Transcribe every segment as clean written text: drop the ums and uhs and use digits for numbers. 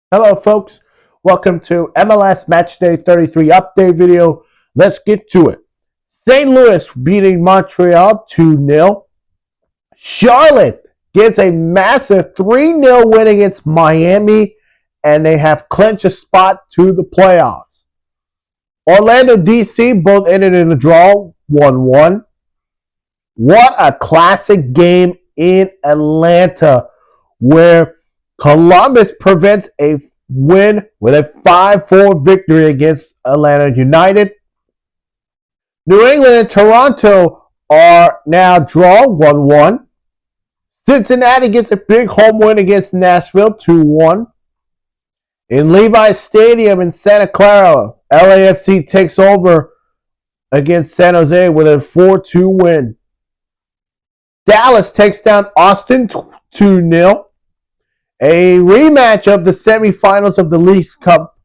Hello, folks. Welcome to MLS Matchday 33 update video. Let's get to it. St. Louis beating Montreal 2-0. Charlotte gets a massive 3-0 win against Miami, and they have clinched a spot to the playoffs. Orlando, D.C. both ended in a draw 1-1. What a classic game in Atlanta where Columbus prevents a win with a 5-4 victory against Atlanta United. New England and Toronto are now drawn 1-1. Cincinnati gets a big home win against Nashville 2-1. In Levi's Stadium in Santa Clara, LAFC takes over against San Jose with a 4-2 win. Dallas takes down Austin 2-0. A rematch of the semifinals of the Leagues Cup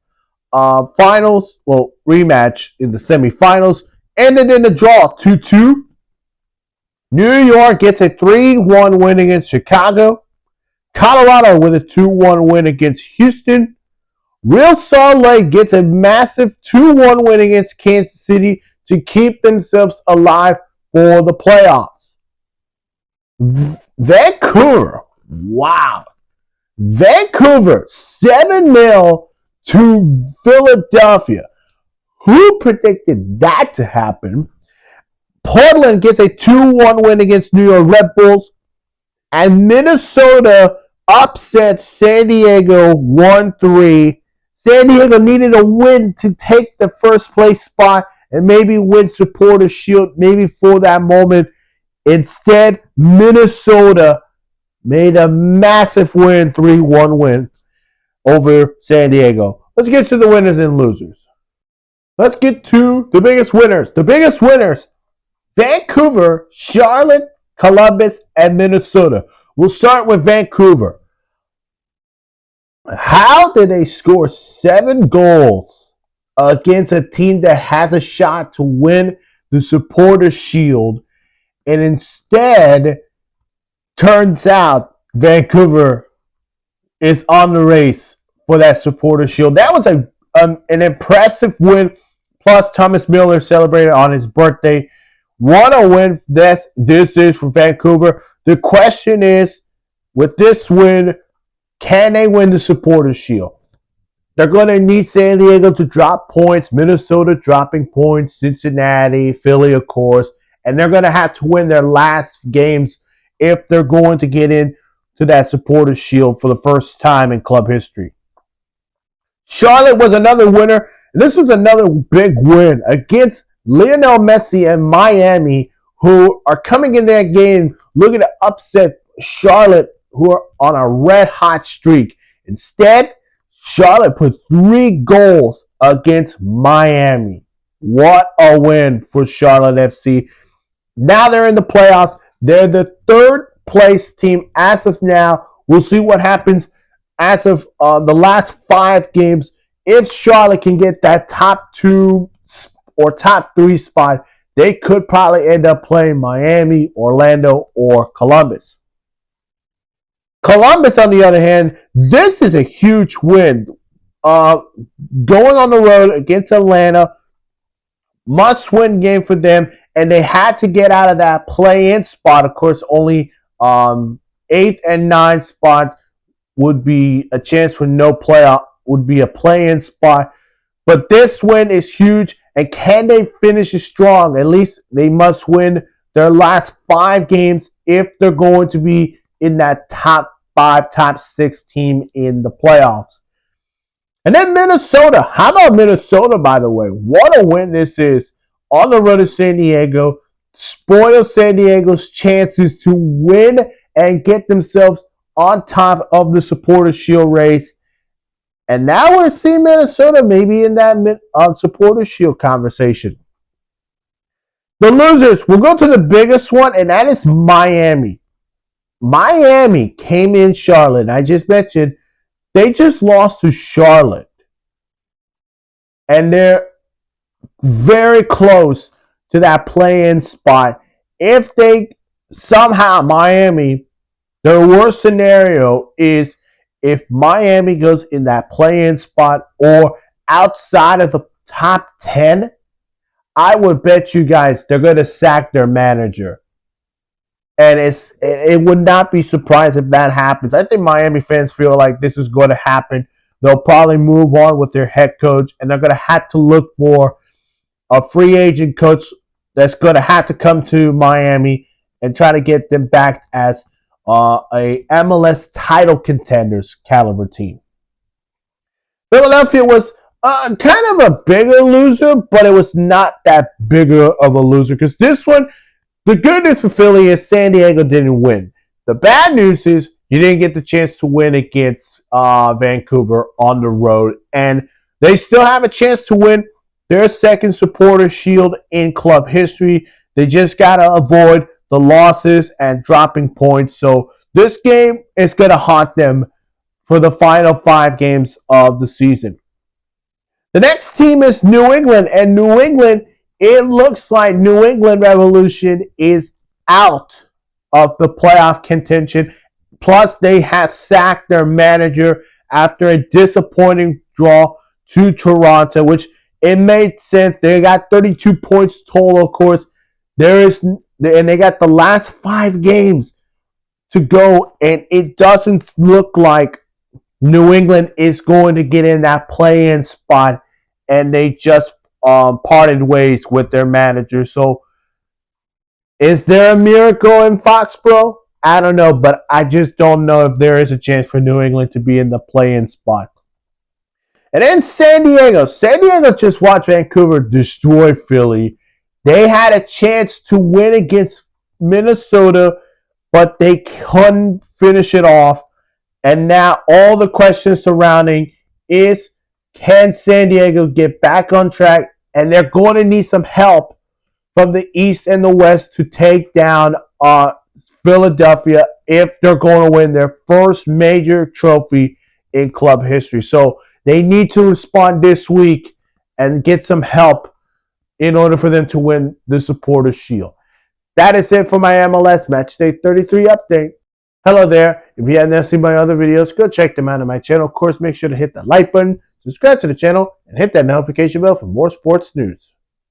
finals, rematch in the semifinals, ended in a draw 2-2. New York gets a 3-1 win against Chicago. Colorado with a 2-1 win against Houston. Real Salt Lake gets a massive 2-1 win against Kansas City to keep themselves alive for the playoffs. Vancouver, wow. Vancouver 7-0 to Philadelphia. Who predicted that to happen? Portland gets a 2-1 win against New York Red Bulls. And Minnesota upsets San Diego 1-3. San Diego needed a win to take the first place spot and maybe win Supporters' Shield maybe for that moment. Instead, Minnesota made a massive win, 3-1 win over San Diego. Let's get to the winners and losers. Let's get to the biggest winners. The biggest winners, Vancouver, Charlotte, Columbus, and Minnesota. We'll start with Vancouver. How did they score 7 goals against a team that has a shot to win the Supporters' Shield, and instead turns out Vancouver is on the race for that Supporters' Shield? That was an impressive win. Plus, Thomas Miller celebrated on his birthday. What a win this is for Vancouver. The question is, with this win, can they win the Supporters' Shield? They're going to need San Diego to drop points, Minnesota dropping points, Cincinnati, Philly, of course, and they're going to have to win their last games if they're going to get into that Supporters' Shield for the first time in club history. Charlotte was another winner. This was another big win against Lionel Messi and Miami, who are coming in that game looking to upset Charlotte, who are on a red-hot streak. Instead, Charlotte put 3 goals against Miami. What a win for Charlotte FC. Now they're in the playoffs. They're the third place team as of now. We'll see what happens as of the last 5 games. If Charlotte can get that top 2 or top 3 spot, they could probably end up playing Miami, Orlando, or Columbus. Columbus, on the other hand, this is a huge win. Going on the road against Atlanta, must-win game for them, and they had to get out of that play-in spot. Of course, only 8th and 9th spot would be a chance for no playoff, would be a play-in spot. But this win is huge, and can they finish it strong? At least they must win their last 5 games if they're going to be in that top 5, top 6 team in the playoffs. And then Minnesota. How about Minnesota, by the way? What a win this is on the road to San Diego. Spoil San Diego's chances to win and get themselves on top of the Supporters' Shield race. And now we're seeing Minnesota maybe in that Supporters' Shield conversation. The losers, we'll go to the biggest one, and that is Miami. Miami came in Charlotte. I just mentioned they just lost to Charlotte. And they're very close to that play-in spot. If they somehow, Miami, their worst scenario is if Miami goes in that play-in spot or outside of the top 10, I would bet you guys they're going to sack their manager. And it would not be surprised if that happens. I think Miami fans feel like this is going to happen. They'll probably move on with their head coach, and they're going to have to look for a free agent coach that's going to have to come to Miami and try to get them back as a MLS title contenders caliber team. Philadelphia was kind of a bigger loser, but it was not that bigger of a loser because this one, the good news for Philly is San Diego didn't win. The bad news is you didn't get the chance to win against Vancouver on the road, and they still have a chance to win their second supporter shield in club history. They just got to avoid the losses and dropping points. So this game is going to haunt them for the final 5 games of the season. The next team is New England, and New England, it looks like New England Revolution is out of the playoff contention. Plus, they have sacked their manager after a disappointing draw to Toronto, which it made sense. They got 32 points total, of course. And they got the last 5 games to go, and it doesn't look like New England is going to get in that play-in spot, and they just parted ways with their manager. So, is there a miracle in Foxborough? I don't know, but I just don't know if there is a chance for New England to be in the play-in spot. And then San Diego. San Diego just watched Vancouver destroy Philly. They had a chance to win against Minnesota, but they couldn't finish it off. And now all the questions surrounding is, can San Diego get back on track? And they're going to need some help from the East and the West to take down Philadelphia if they're going to win their first major trophy in club history. So they need to respond this week and get some help in order for them to win the Supporters' Shield. That is it for my MLS Matchday 33 update. Hello there. If you haven't seen my other videos, go check them out on my channel. Of course, make sure to hit the like button, subscribe to the channel, and hit that notification bell for more sports news.